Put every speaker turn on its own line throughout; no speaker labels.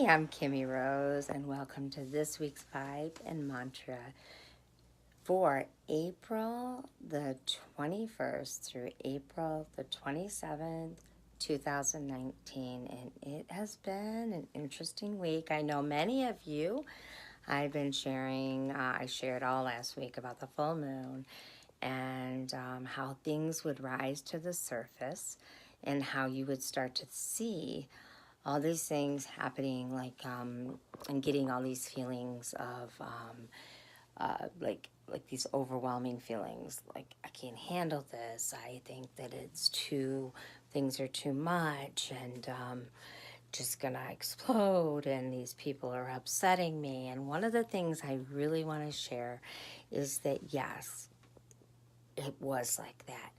I'm Kimmie Rose, and welcome to this week's Vibe and Mantra for April the 21st through April the 27th, 2019. And it has been an interesting week. I know many of you, I've been sharing, I shared all last week about the full moon and how things would rise to the surface and how you would start to see all these things happening, and getting all these feelings of like these overwhelming feelings, like I can't handle this. I think that things are too much, and just gonna explode, and these people are upsetting me. And one of the things I really want to share is that yes, it was like that,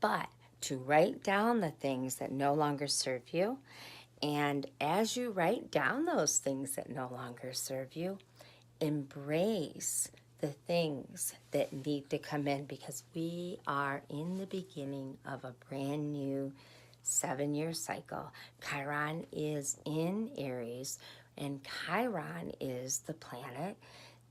but to write down the things that no longer serve you. And as you write down those things that no longer serve you, embrace the things that need to come in, because we are in the beginning of a brand new 7-year cycle. Chiron is in Aries, and Chiron is the planet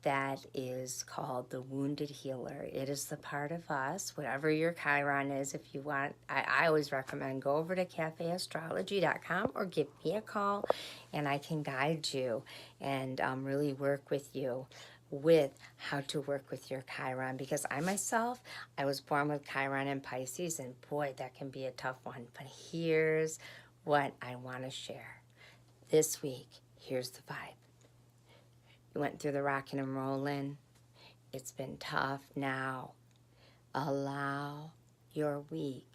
that is called the wounded healer. It is the part of us, whatever your Chiron is. If you want, I always recommend go over to cafeastrology.com or give me a call, and I can guide you and really work with you with how to work with your Chiron, because I myself, I was born with Chiron and Pisces, and boy, that can be a tough one. But here's what I want to share this week. Here's the vibe. You went through the rocking and rolling. It's been tough. Now, allow your week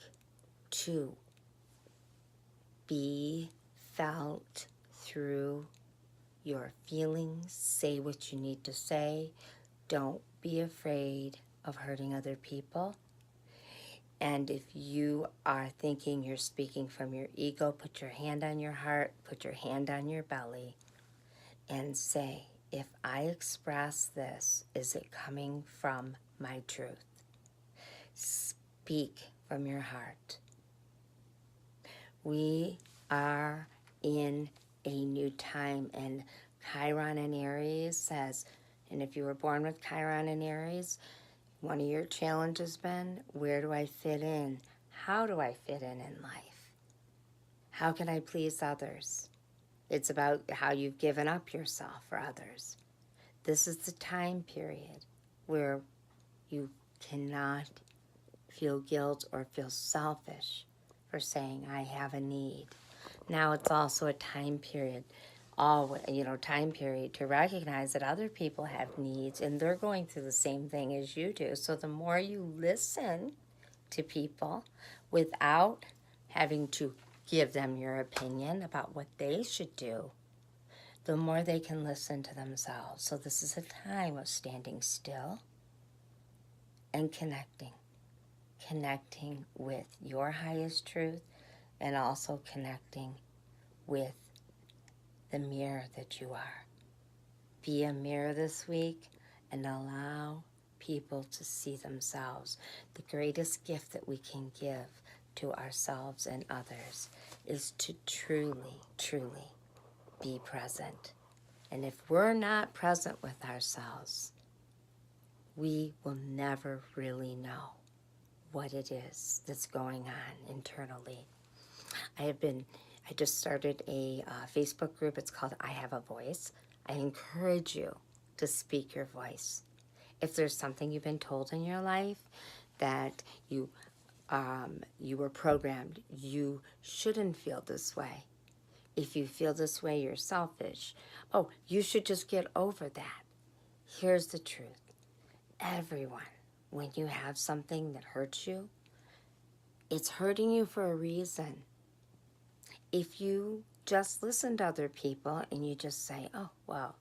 to be felt through your feelings. Say what you need to say. Don't be afraid of hurting other people. And if you are thinking you're speaking from your ego, put your hand on your heart, put your hand on your belly, and say, if I express this, is it coming from my truth? Speak from your heart. We are in a new time, and Chiron in Aries says, and if you were born with Chiron in Aries, one of your challenges been, where do I fit in? How do I fit in life? How can I please others? It's about how you've given up yourself for others. This is the time period where you cannot feel guilt or feel selfish for saying, I have a need. Now it's also a time period, time period to recognize that other people have needs and they're going through the same thing as you do. So the more you listen to people without having to give them your opinion about what they should do, the more they can listen to themselves. So this is a time of standing still and connecting with your highest truth, and also connecting with the mirror that you are. Be a mirror this week and allow people to see themselves. The greatest gift that we can give to ourselves and others is to truly, truly be present. And if we're not present with ourselves, we will never really know what it is that's going on internally. I just started a Facebook group. It's called I Have a Voice. I encourage you to speak your voice. If there's something you've been told in your life that you were programmed, you shouldn't feel this way. If you feel this way, you're selfish. Oh, you should just get over that. Here's the truth. Everyone, when you have something that hurts you, it's hurting you for a reason. If you just listen to other people and you just say, oh, well,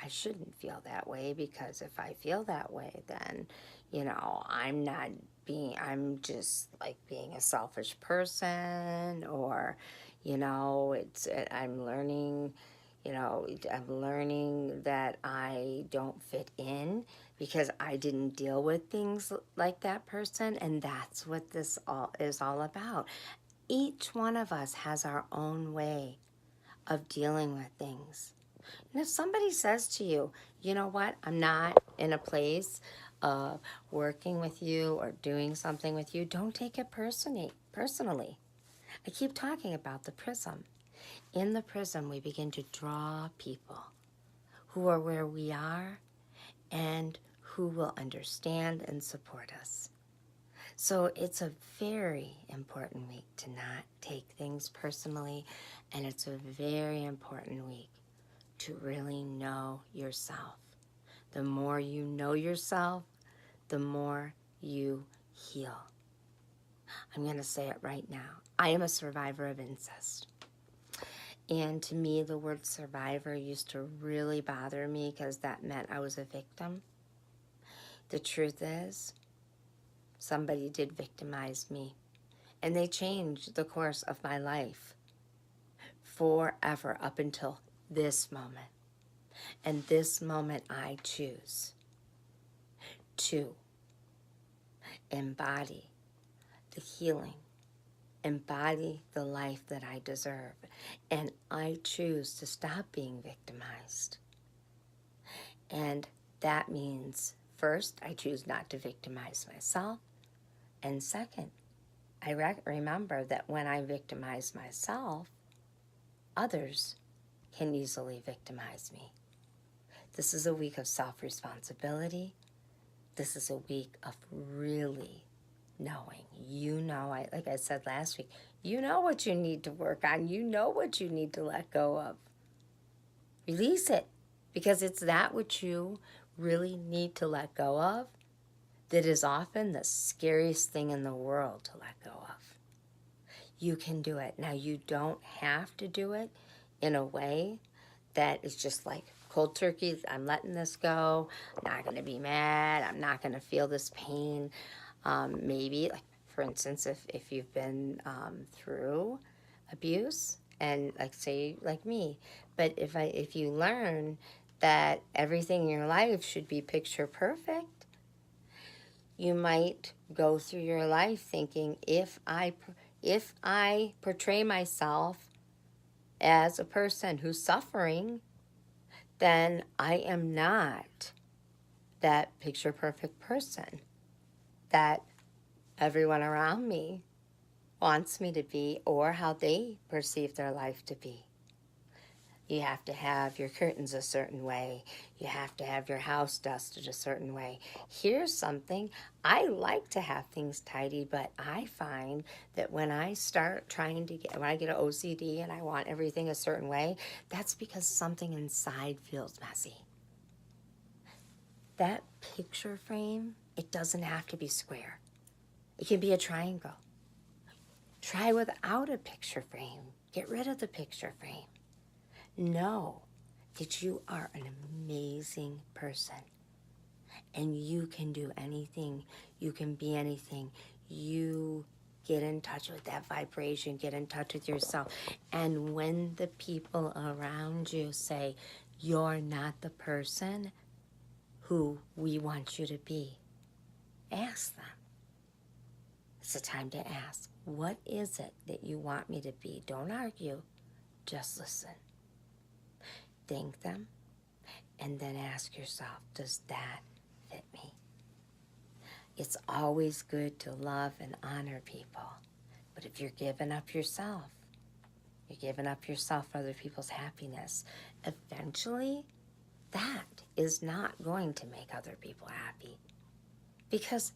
I shouldn't feel that way, because if I feel that way, then, I'm just like being a selfish person, or, I'm learning that I don't fit in because I didn't deal with things like that person. And that's what this all is all about. Each one of us has our own way of dealing with things. And if somebody says to you, you know what, I'm not in a place of working with you or doing something with you, don't take it personally. I keep talking about the prism. In the prism, we begin to draw people who are where we are and who will understand and support us. So it's a very important week to not take things personally, and it's a very important week to really know yourself. The more you know yourself, the more you heal. I'm going to say it right now. I am a survivor of incest. And to me, the word survivor used to really bother me because that meant I was a victim. The truth is, somebody did victimize me, and they changed the course of my life forever up until this moment. And this moment, I choose to embody the healing, embody the life that I deserve, and I choose to stop being victimized. And that means, first, I choose not to victimize myself, and second, I remember that when I victimize myself, others can easily victimize me. This is a week of self-responsibility. This is a week of really knowing. Like I said last week, you know what you need to work on. You know what you need to let go of. Release it, because it's that which you really need to let go of that is often the scariest thing in the world to let go of. You can do it. Now, you don't have to do it in a way that is just like cold turkey. I'm letting this go. I'm not going to be mad. I'm not going to feel this pain. Maybe, like, for instance, if you've been through abuse, and like say like me, but if you learn that everything in your life should be picture perfect, you might go through your life thinking, if I portray myself as a person who's suffering, then I am not that picture perfect person that everyone around me wants me to be, or how they perceive their life to be. You have to have your curtains a certain way. You have to have your house dusted a certain way. Here's something. I like to have things tidy, but I find that when I start when I get an OCD and I want everything a certain way, that's because something inside feels messy. That picture frame, it doesn't have to be square. It can be a triangle. Try without a picture frame. Get rid of the picture frame. Know that you are an amazing person, and you can do anything. You can be anything. You get in touch with that vibration, get in touch with yourself. And when the people around you say, you're not the person who we want you to be, ask them. It's a time to ask, what is it that you want me to be? Don't argue, just listen. Thank them, and then ask yourself, does that fit me? It's always good to love and honor people, but if you're giving up yourself, you're giving up yourself for other people's happiness, eventually that is not going to make other people happy. Because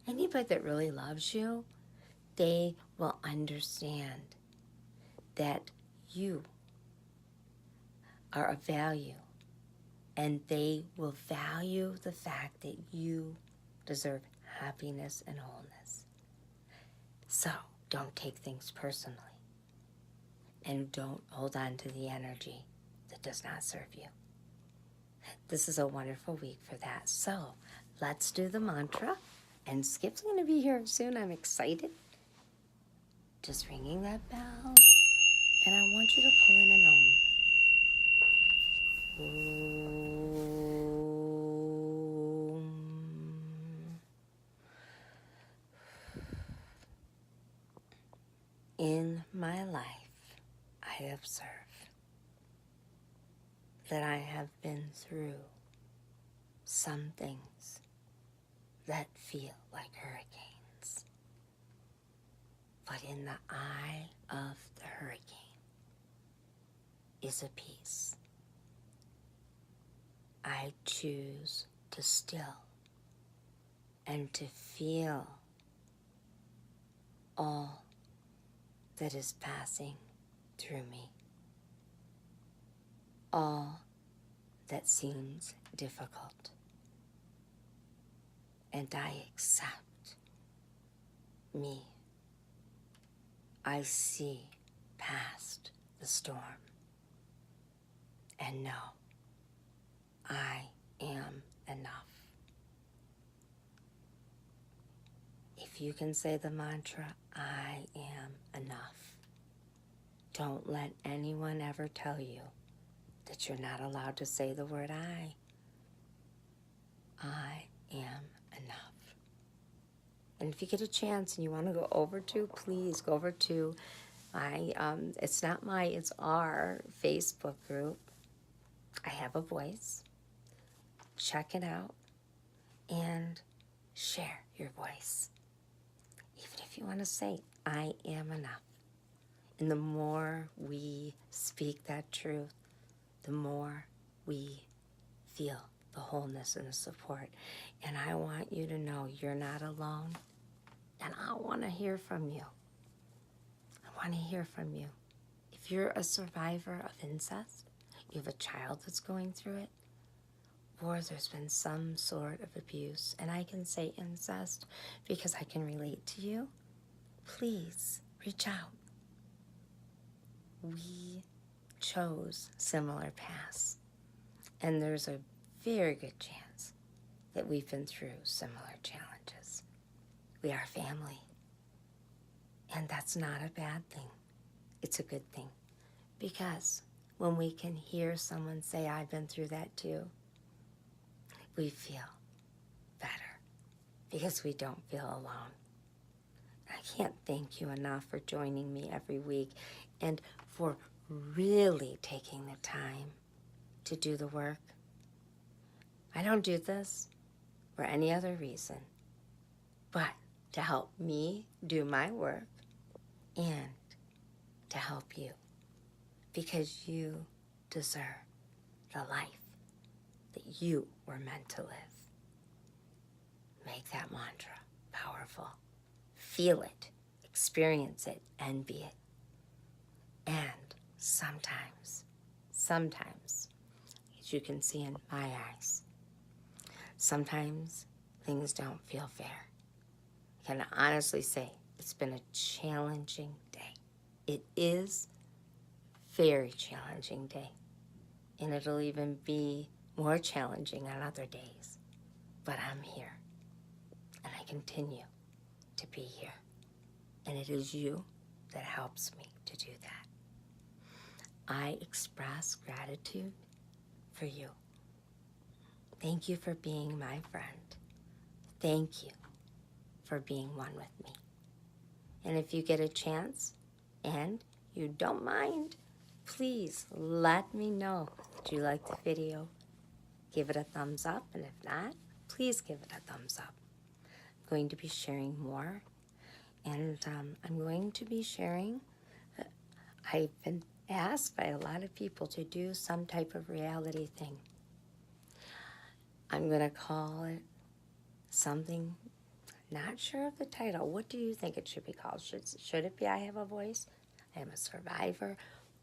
anybody that really loves you, they will understand that you are of value, and they will value the fact that you deserve happiness and wholeness. So don't take things personally, and don't hold on to the energy that does not serve you. This is a wonderful week for that. So let's do the mantra, and Skip's going to be here soon. I'm excited. Just ringing that bell, and I want you to pull in an Om. In my life, I observe that I have been through some things that feel like hurricanes. But in the eye of the hurricane is a peace. I choose to still and to feel all that is passing through me, all that seems difficult, and I accept me. I see past the storm and know I am enough. If you can say the mantra, I am enough, don't let anyone ever tell you that you're not allowed to say the word I. I am enough. And if you get a chance and you want to go over to, please go over to it's our Facebook group. I have a voice. Check it out and share your voice. Even if you want to say, I am enough. And the more we speak that truth, the more we feel the wholeness and the support. And I want you to know you're not alone. And I want to hear from you. I want to hear from you. If you're a survivor of incest, you have a child that's going through it, or there's been some sort of abuse, and I can say incest because I can relate to you, please reach out. We chose similar paths, and there's a very good chance that we've been through similar challenges. We are family, and that's not a bad thing. It's a good thing, because when we can hear someone say, I've been through that too, we feel better because we don't feel alone. I can't thank you enough for joining me every week and for really taking the time to do the work. I don't do this for any other reason but to help me do my work and to help you, because you deserve the life that you were meant to live. Make that mantra powerful. Feel it, experience it, and be it. And sometimes, as you can see in my eyes, sometimes things don't feel fair. I can honestly say it's been a challenging day. It is a very challenging day. And it'll even be more challenging on other days. But I'm here. And I continue to be here. And it is you that helps me to do that. I express gratitude for you. Thank you for being my friend. Thank you for being one with me. And if you get a chance and you don't mind, please let me know that you like the video. Give it a thumbs up, and if not, please give it a thumbs up. I'm going to be sharing more, and I'm going to be sharing, I've been asked by a lot of people to do some type of reality thing. I'm going to call it something, not sure of the title. What do you think it should be called? Should it be I Have a Voice? I Am a Survivor?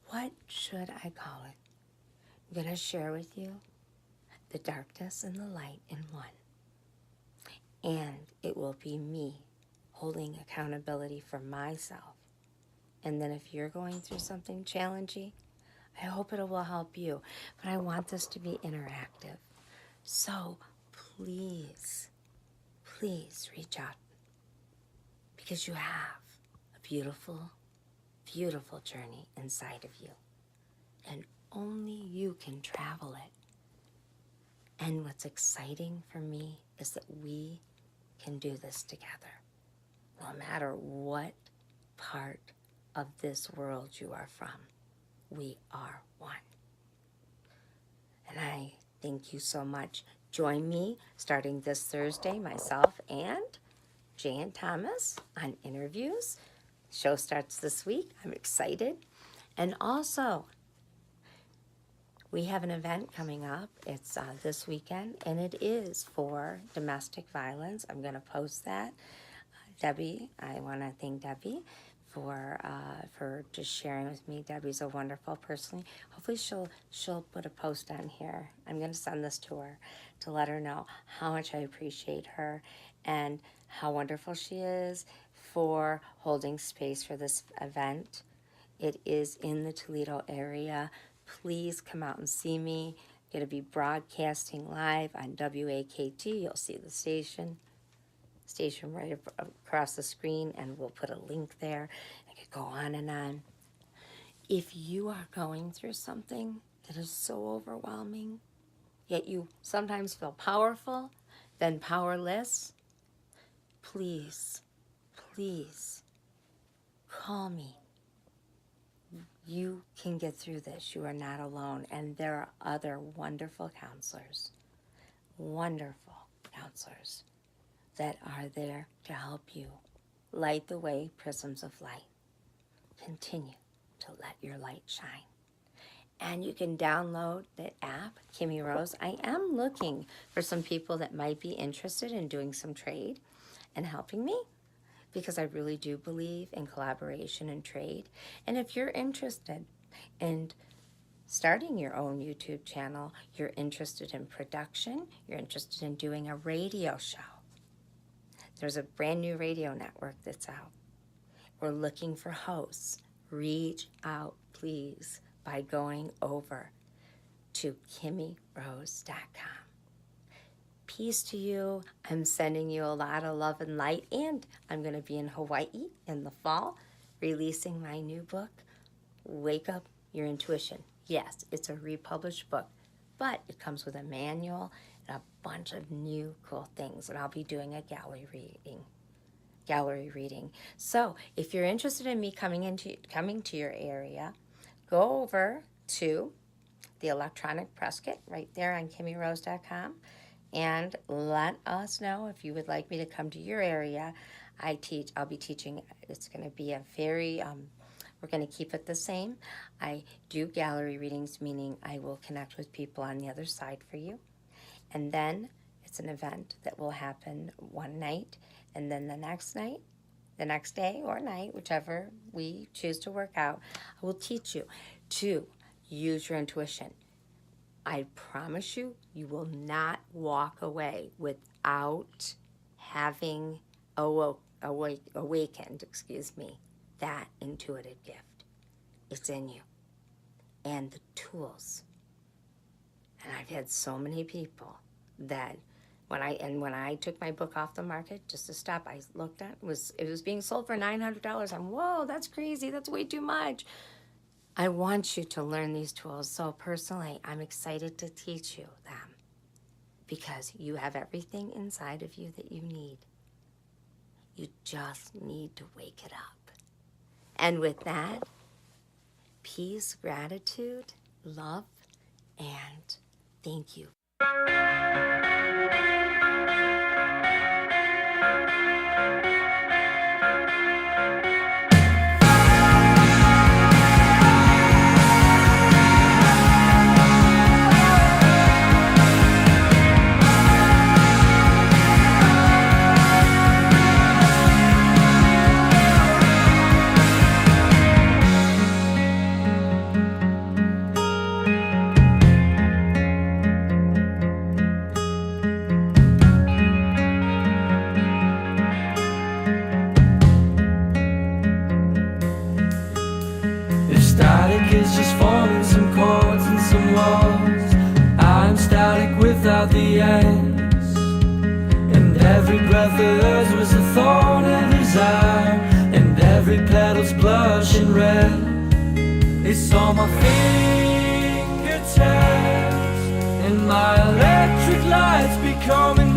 What should I call it? I'm going to share with you the darkness and the light in one. And it will be me holding accountability for myself. And then if you're going through something challenging, I hope it will help you. But I want this to be interactive. So please reach out, because you have a beautiful, beautiful journey inside of you. And only you can travel it. And what's exciting for me is that we can do this together. No matter what part of this world you are from, we are one. And I thank you so much. Join me starting this Thursday, myself and Jan Thomas on interviews. Show starts this week. I'm excited. And also, we have an event coming up. It's this weekend, and it is for domestic violence. I'm going to post that. Debbie, I want to thank Debbie for just sharing with me. Debbie's a wonderful person. Hopefully she'll put a post on here. I'm going to send this to her to let her know how much I appreciate her and how wonderful she is for holding space for this event. It is in the Toledo area. Please come out and see me. I'm going to be broadcasting live on WAKT. You'll see the station right across the screen, and we'll put a link there. I could go on and on. If you are going through something that is so overwhelming, yet you sometimes feel powerful, then powerless, please call me. You can get through this. You are not alone. And there are other wonderful counselors that are there to help you light the way, prisms of light. Continue to let your light shine. And you can download the app, Kimmie Rose. I am looking for some people that might be interested in doing some trade and helping me, because I really do believe in collaboration and trade. And if you're interested in starting your own YouTube channel, you're interested in production, you're interested in doing a radio show, there's a brand new radio network that's out. We're looking for hosts. Reach out, please, by going over to KimmieRose.com. Peace to you. I'm sending you a lot of love and light, and I'm going to be in Hawaii in the fall releasing my new book, Wake Up Your Intuition. Yes, it's a republished book, but it comes with a manual and a bunch of new cool things, and I'll be doing a gallery reading. So if you're interested in me coming to your area, go over to the electronic press kit right there on KimmieRose.com. And let us know if you would like me to come to your area. I'll be teaching. It's going to be a very, we're going to keep it the same. I do gallery readings, meaning I will connect with people on the other side for you. And then it's an event that will happen one night. And then the next day or night, whichever we choose to work out, I will teach you to use your intuition. I promise you, you will not walk away without having awakened, that intuitive gift. It's in you. And the tools. And I've had so many people that when I took my book off the market, just to stop, I looked at it was being sold for $900. Whoa, that's crazy. That's way too much. I want you to learn these tools. So personally, I'm excited to teach you them because you have everything inside of you that you need. You just need to wake it up. And with that, peace, gratitude, love, and thank you.
Is just forming some chords and some walls. I'm static without the ends, and every breath of hers was a thorn in his eye, and every petal's blushing red. It's on my fingertips, and my electric lights becoming